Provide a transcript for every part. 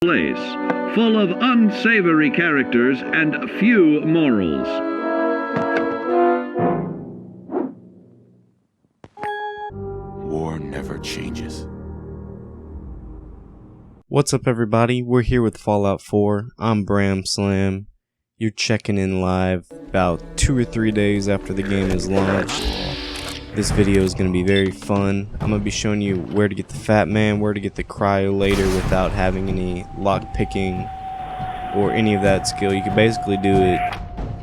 place, full of unsavory characters and few morals. War never changes. What's up, everybody? We're here with Fallout 4. I'm BramSlam. You're checking in live about 2 or 3 days after the game is launched. This video is going to be very fun. I'm going to be showing you where to get the Fat Man, where to get the CRYOLATOR without having any lock picking or any of that skill. You can basically do it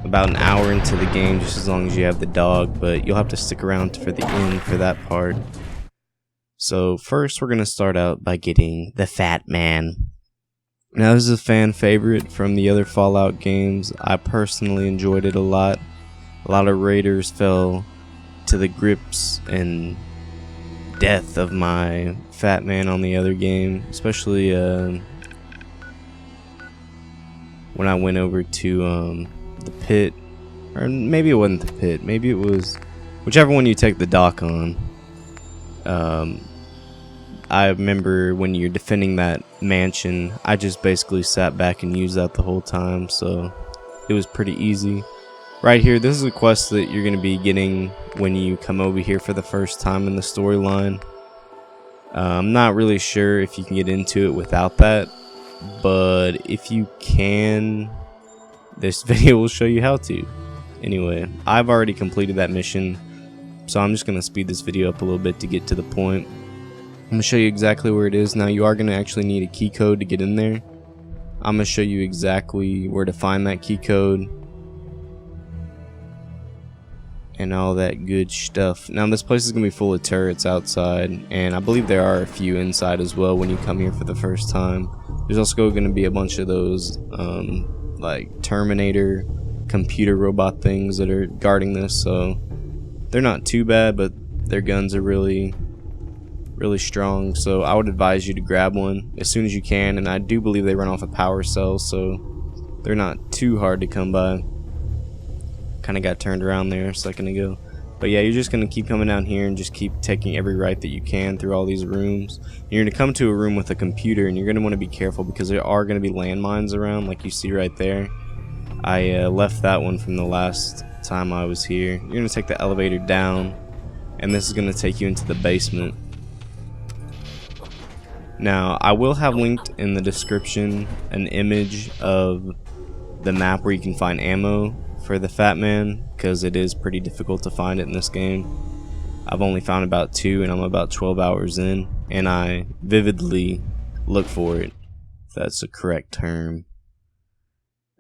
about an hour into the game just as long as you have the dog, but you'll have to stick around for the end for that part. So first we're going to start out by getting the Fat Man. Now, this is a fan favorite from the other Fallout games. I personally enjoyed it a lot. A lot of raiders fell to the grips and death of my Fat Man on the other game, especially when I went over to the pit, or maybe it wasn't the pit, maybe it was whichever one you take the dock on. I remember when you're defending that mansion, I just basically sat back and used that the whole time, so it was pretty easy. Right here, this is a quest that you're going to be getting when you come over here for the first time in the storyline. I'm not really sure if you can get into it without that, but if you can, this video will show you how to. Anyway, I've already completed that mission, so I'm just going to speed this video up a little bit to get to the point. I'm going to show you exactly where it is. Now, you are going to actually need a key code to get in there. I'm going to show you exactly where to find that key code and all that good stuff. Now, this place is going to be full of turrets outside, and I believe there are a few inside as well when you come here for the first time. There's also going to be a bunch of those like Terminator computer robot things that are guarding this, so they're not too bad, but their guns are really strong, so I would advise you to grab one as soon as you can. And I do believe they run off of power cells, so they're not too hard to come by. Kind of got turned around there a second ago, but yeah, you're just gonna keep coming down here and just keep taking every right that you can through all these rooms. You're gonna come to a room with a computer, and you're gonna want to be careful because there are gonna be landmines around, like you see right there. I left that one from the last time I was here. You're gonna take the elevator down, and this is gonna take you into the basement. Now, I will have linked in the description an image of the map where you can find ammo for the Fat Man, because it is pretty difficult to find it in this game. I've only found about 2, and I'm about 12 hours in, and I vividly look for it, if that's the correct term.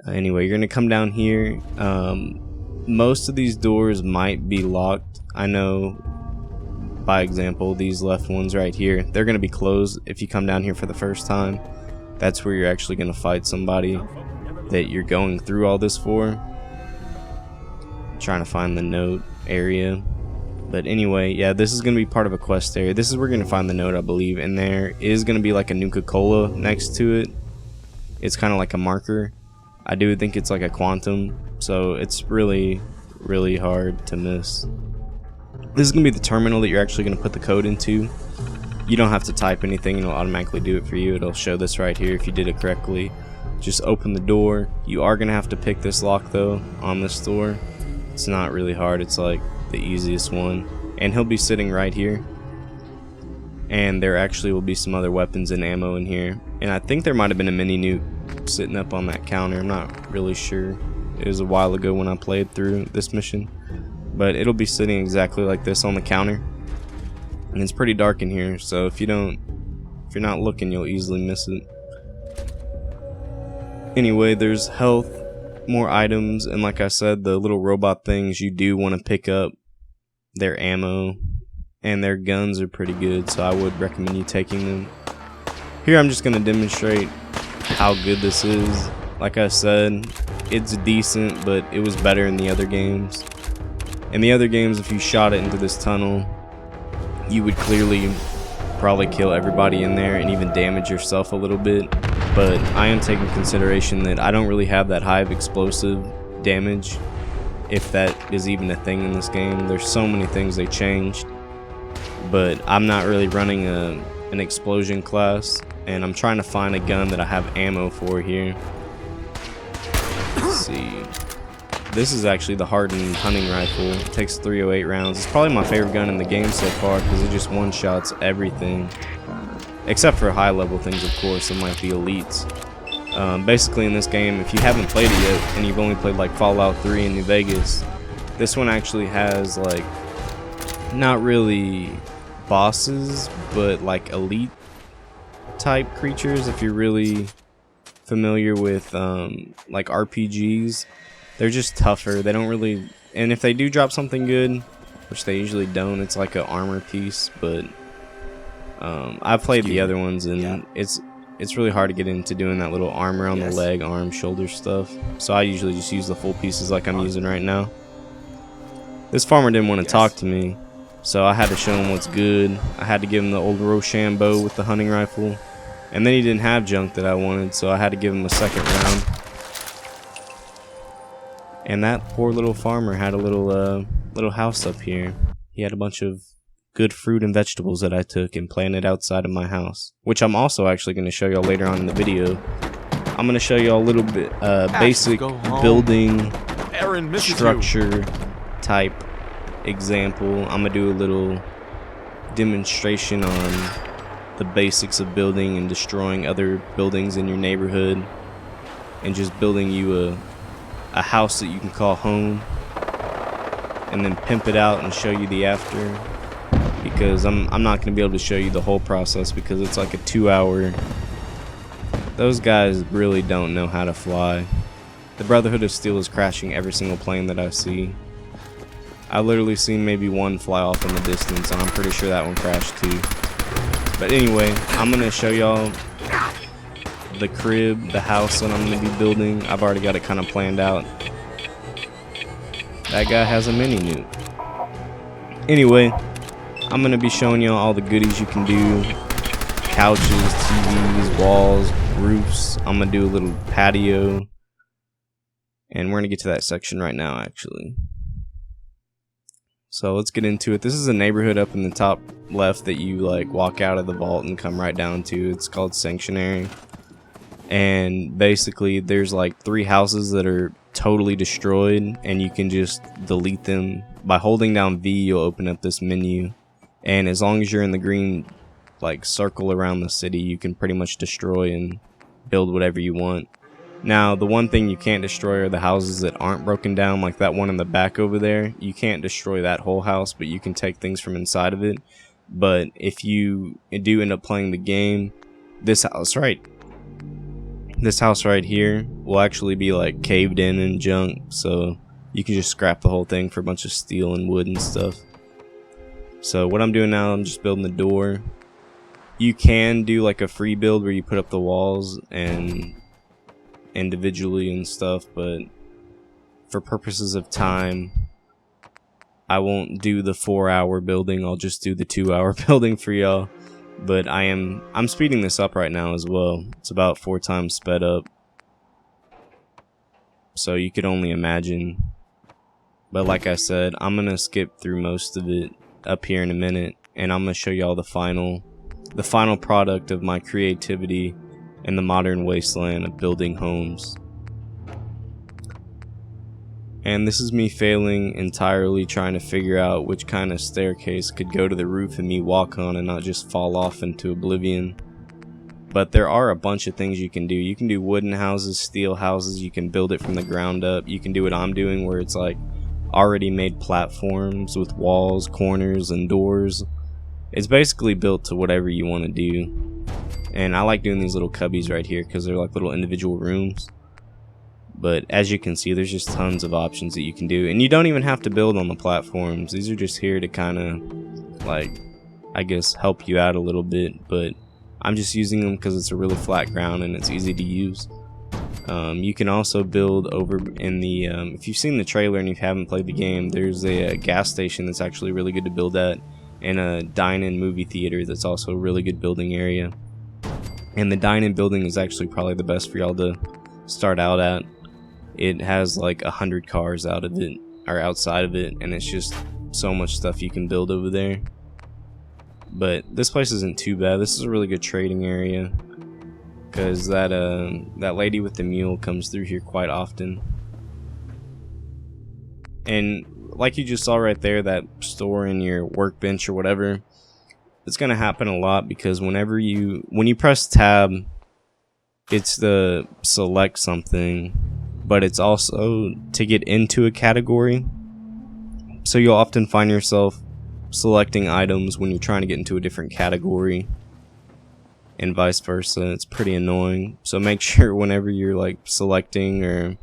Anyway, you're going to come down here. Most of these doors might be locked. I know, by example, these left ones right here, they're going to be closed if you come down here for the first time. That's where you're actually going to fight somebody that you're going through all this for. Trying to find the note area. But anyway, yeah, this is going to be part of a quest area. This is where we're going to find the note, I believe, and there is going to be like a Nuka-Cola next to it. It's kind of like a marker. I do think it's like a quantum, so it's really hard to miss. This is going to be the terminal that you're actually going to put the code into. You don't have to type anything, it'll automatically do it for you. It'll show this right here if you did it correctly. Just open the door. You are going to have to pick this lock though on this door. It's not really hard, it's like the easiest one. And he'll be sitting right here. And there actually will be some other weapons and ammo in here. And I think there might have been a mini nuke sitting up on that counter. I'm not really sure. It was a while ago when I played through this mission. But it'll be sitting exactly like this on the counter, and it's pretty dark in here, so if you're not looking, you'll easily miss it. Anyway, there's health, more items, and like I said, the little robot things, you do want to pick up their ammo, and their guns are pretty good, so I would recommend you taking them. Here I'm just going to demonstrate how good this is. Like I said, it's decent, but it was better in the other games. In the other games, if you shot it into this tunnel, you would clearly probably kill everybody in there and even damage yourself a little bit. But I am taking consideration that I don't really have that high of explosive damage, if that is even a thing in this game. There's so many things they changed, but I'm not really running an explosion class, and I'm trying to find a gun that I have ammo for here. Let's see. This is actually the hardened hunting rifle. It takes 308 rounds. It's probably my favorite gun in the game so far because it just one-shots everything. Except for high-level things, of course, and like the elites. Basically in this game, if you haven't played it yet, and you've only played like Fallout 3 in New Vegas, this one actually has like, not really bosses, but like elite type creatures. If you're really familiar with like RPGs, they're just tougher. They don't really, and if they do drop something good, which they usually don't, it's like an armor piece. But I've played the other ones, and it's really hard to get into doing that little armor on the leg, arm, shoulder stuff. So I usually just use the full pieces like I'm using right now. This farmer didn't want to talk to me, so I had to show him what's good. I had to give him the old Rochambeau with the hunting rifle, and then he didn't have junk that I wanted, so I had to give him a second round. And that poor little farmer had a little house up here. He had a bunch of good fruit and vegetables that I took and planted outside of my house, which I'm also actually going to show y'all later on in the video. I'm going to show y'all a little bit basic building structure type example. I'm going to do a little demonstration on the basics of building and destroying other buildings in your neighborhood, and just building you a house that you can call home, and then pimp it out and show you the after. Because I'm not going to be able to show you the whole process because it's like a 2-hour. Those guys really don't know how to fly. The Brotherhood of Steel is crashing every single plane that I see. I literally seen maybe one fly off in the distance, and I'm pretty sure that one crashed too. But anyway, I'm going to show y'all the crib, the house that I'm going to be building. I've already got it kind of planned out. That guy has a mini nuke. Anyway, I'm going to be showing you all the goodies you can do. Couches, TVs, walls, roofs. I'm going to do a little patio. And we're going to get to that section right now, actually. So let's get into it. This is a neighborhood up in the top left that you like walk out of the vault and come right down to. It's called Sanctuary. And basically there's like 3 houses that are totally destroyed, and you can just delete them. By holding down V, you'll open up this menu. And as long as you're in the green like circle around the city, you can pretty much destroy and build whatever you want. Now, the one thing you can't destroy are the houses that aren't broken down, like that one in the back over there. You can't destroy that whole house, but you can take things from inside of it. But if you do end up playing the game, this house right here will actually be like caved in and junk, so you can just scrap the whole thing for a bunch of steel and wood and stuff. So what I'm doing now, I'm just building the door. You can do like a free build where you put up the walls and individually and stuff, but for purposes of time, I won't do the 4-hour building. I'll just do the 2-hour building for y'all. But I'm speeding this up right now as well. It's about 4 times sped up, so you could only imagine. But like I said, I'm gonna skip through most of it up here in a minute, and I'm gonna show y'all the final product of my creativity in the modern wasteland of building homes. And this is me failing entirely, trying to figure out which kind of staircase could go to the roof and me walk on and not just fall off into oblivion. But there are a bunch of things you can do. You can do wooden houses, steel houses, you can build it from the ground up. You can do what I'm doing, where it's like already made platforms with walls, corners, and doors. It's basically built to whatever you want to do. And I like doing these little cubbies right here because they're like little individual rooms. But as you can see, there's just tons of options that you can do. And you don't even have to build on the platforms. These are just here to kind of, like, I guess, help you out a little bit. But I'm just using them because it's a really flat ground and it's easy to use. You can also build over in the, if you've seen the trailer and you haven't played the game, there's a gas station that's actually really good to build at, and a dine-in movie theater that's also a really good building area. And the dine-in building is actually probably the best for y'all to start out at. It has like 100 cars out of it, or outside of it, and it's just so much stuff you can build over there. But this place isn't too bad. This is a really good trading area. because that lady with the mule comes through here quite often. And like you just saw right there, that store in your workbench or whatever, it's gonna happen a lot because when you press tab, it's the select something, but it's also to get into a category. So you'll often find yourself selecting items when you're trying to get into a different category, and vice versa. It's pretty annoying. So make sure whenever you're like selecting or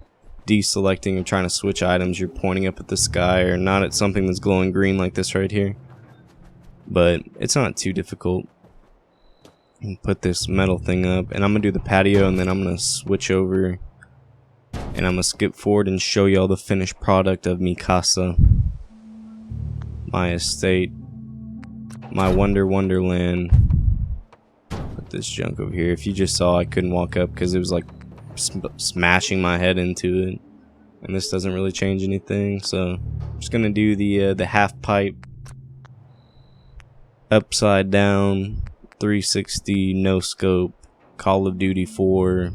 deselecting or trying to switch items, you're pointing up at the sky or not at something that's glowing green like this right here. But it's not too difficult. Put this metal thing up, and I'm gonna do the patio, and then I'm gonna switch over and I'm gonna skip forward and show you all the finished product of mi casa, my estate, my wonderland. Put this junk over here. If you just saw, I couldn't walk up because it was like smashing my head into it, and this doesn't really change anything. So I'm just gonna do the half pipe upside down 360 no scope Call of Duty 4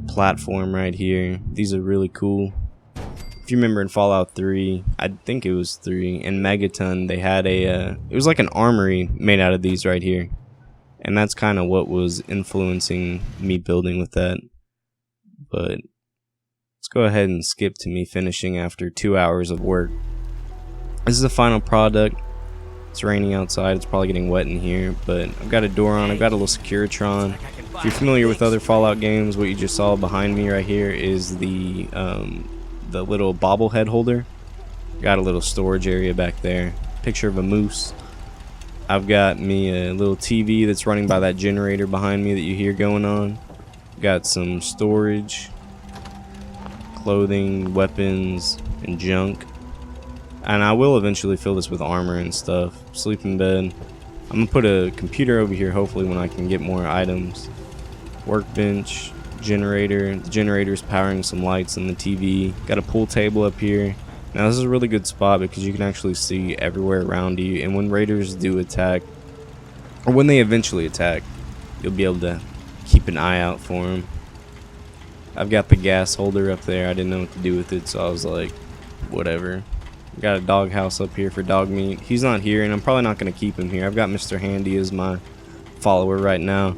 platform right here. These are really cool. If you remember in Fallout 3, I think it was 3, in Megaton, they had it was like an armory made out of these right here. And that's kind of what was influencing me building with that. But let's go ahead and skip to me finishing after 2 hours of work. This is the final product. It's raining outside, it's probably getting wet in here, but I've got a door on, I've got a little Securitron. If you're familiar with other Fallout games, what you just saw behind me right here is the little bobblehead holder. Got a little storage area back there. Picture of a moose. I've got me a little TV that's running by that generator behind me that you hear going on. Got some storage, clothing, weapons, and junk. And I will eventually fill this with armor and stuff. Sleeping bed. I'm gonna put a computer over here hopefully when I can get more items. Workbench, generator. The generator's powering some lights in the TV. Got a pool table up here. Now this is a really good spot because you can actually see everywhere around you, and when raiders do attack, or when they eventually attack, you'll be able to keep an eye out for them. I've got the gas holder up there. I didn't know what to do with it, so I was like, whatever. Got a dog house up here for dog meat. He's not here, and I'm probably not going to keep him here. I've got Mr. Handy as my follower right now.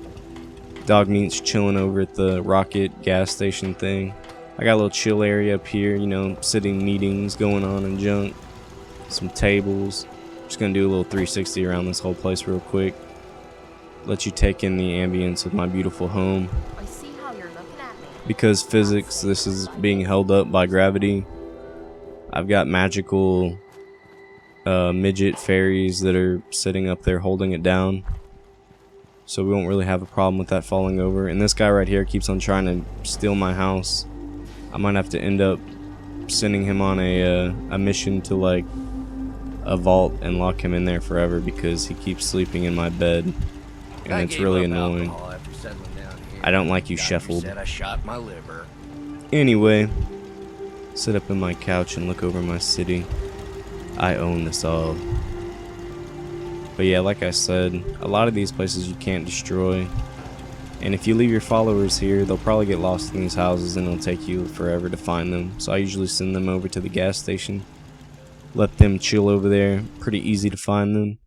Dog meat's chilling over at the Rocket gas station thing. I got a little chill area up here, you know, sitting meetings going on and junk. Some tables. Just going to do a little 360 around this whole place real quick. Let you take in the ambience of my beautiful home. I see how you're looking at me. Because physics, this is being held up by gravity. I've got magical midget fairies that are sitting up there holding it down. So we won't really have a problem with that falling over. And this guy right here keeps on trying to steal my house. I might have to end up sending him on a mission to like a vault and lock him in there forever because he keeps sleeping in my bed. And it's really annoying. I don't like you, Sheffield. I shot my liver. Anyway, sit up in my couch and look over my city. I own this all. But yeah, like I said, a lot of these places you can't destroy. And if you leave your followers here, they'll probably get lost in these houses and it'll take you forever to find them. So I usually send them over to the gas station. Let them chill over there. Pretty easy to find them.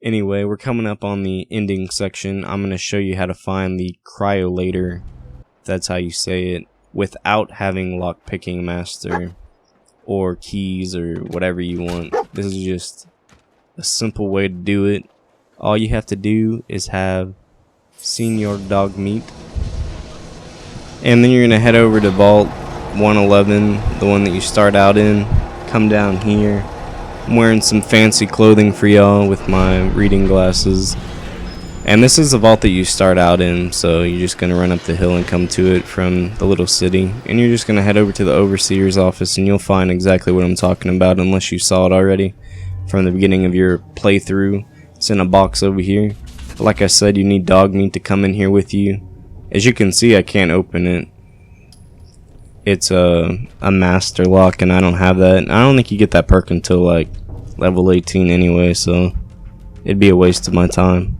Anyway, we're coming up on the ending section. I'm going to show you how to find the CRYOLATOR, if that's how you say it, without having lockpicking master or keys or whatever you want. This is just a simple way to do it. All you have to do is have Senior Dog Meat, and then you're gonna head over to Vault 111, the one that you start out in. Come down here. I'm wearing some fancy clothing for y'all with my reading glasses, and this is the vault that you start out in. So you're just gonna run up the hill and come to it from the little city, and you're just gonna head over to the overseer's office, and you'll find exactly what I'm talking about unless you saw it already from the beginning of your playthrough. It's in a box over here. But like I said, you need dog meat to come in here with you. As you can see, I can't open it. It's a master lock, and I don't have that. I don't think you get that perk until like level 18 anyway, so it'd be a waste of my time.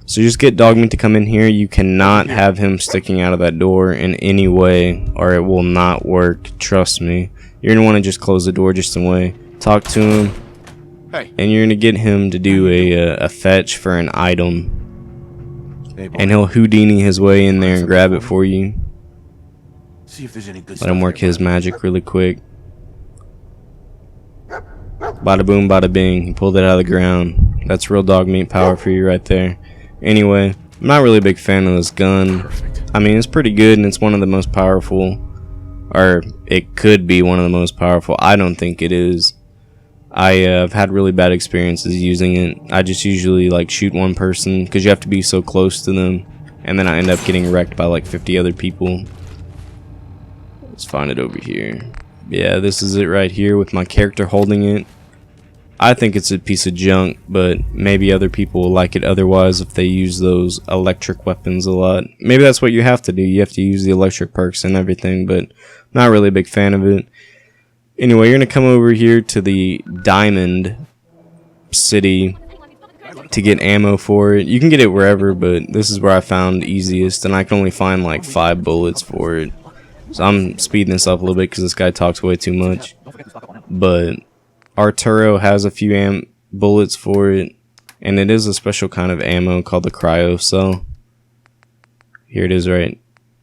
So just get Dogmeat to come in here. You cannot have him sticking out of that door in any way, or it will not work. Trust me. You're going to want to just close the door just in way. Talk to him. Hey. And you're going to get him to do a fetch for an item. Hey, boy. And he'll Houdini his way in there and grab it for you. See if there's any good Let him stuff work there. his magic really quick. Bada boom, bada bing. He pulled it out of the ground. That's real Dogmeat power for you right there. Anyway, I'm not really a big fan of this gun. Perfect. I mean, it's pretty good and it's one of the most powerful. Or it could be one of the most powerful. I don't think it is. I've had really bad experiences using it. I just usually like shoot one person because you have to be so close to them. And then I end up getting wrecked by like 50 other people. Let's find it over here. Yeah, this is it right here with my character holding it. I think it's a piece of junk, but maybe other people will like it otherwise if they use those electric weapons a lot. Maybe that's what you have to do. You have to use the electric perks and everything, but I'm not really a big fan of it. Anyway, you're going to come over here to the Diamond City to get ammo for it. You can get it wherever, but this is where I found easiest, and I can only find like 5 bullets for it. So I'm speeding this up a little bit because this guy talks way too much. But Othere has a few bullets for it, and it is a special kind of ammo called the cryo cell. Here it is, right?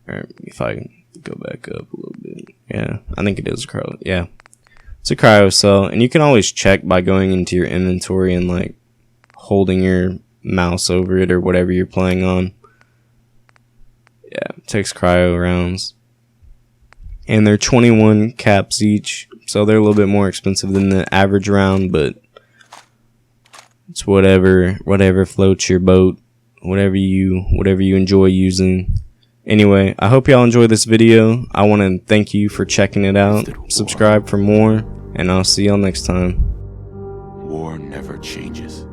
Or if I can go back up a little bit. Yeah, I think it is a cryo. Yeah, it's a cryo cell, and you can always check by going into your inventory and like holding your mouse over it or whatever you're playing on. Yeah, it takes cryo rounds. And they're 21 caps each, so they're a little bit more expensive than the average round, but it's whatever floats your boat, whatever you enjoy using. Anyway, I hope y'all enjoy this video. I want to thank you for checking it out. Subscribe for more, and I'll see y'all next time. War never changes.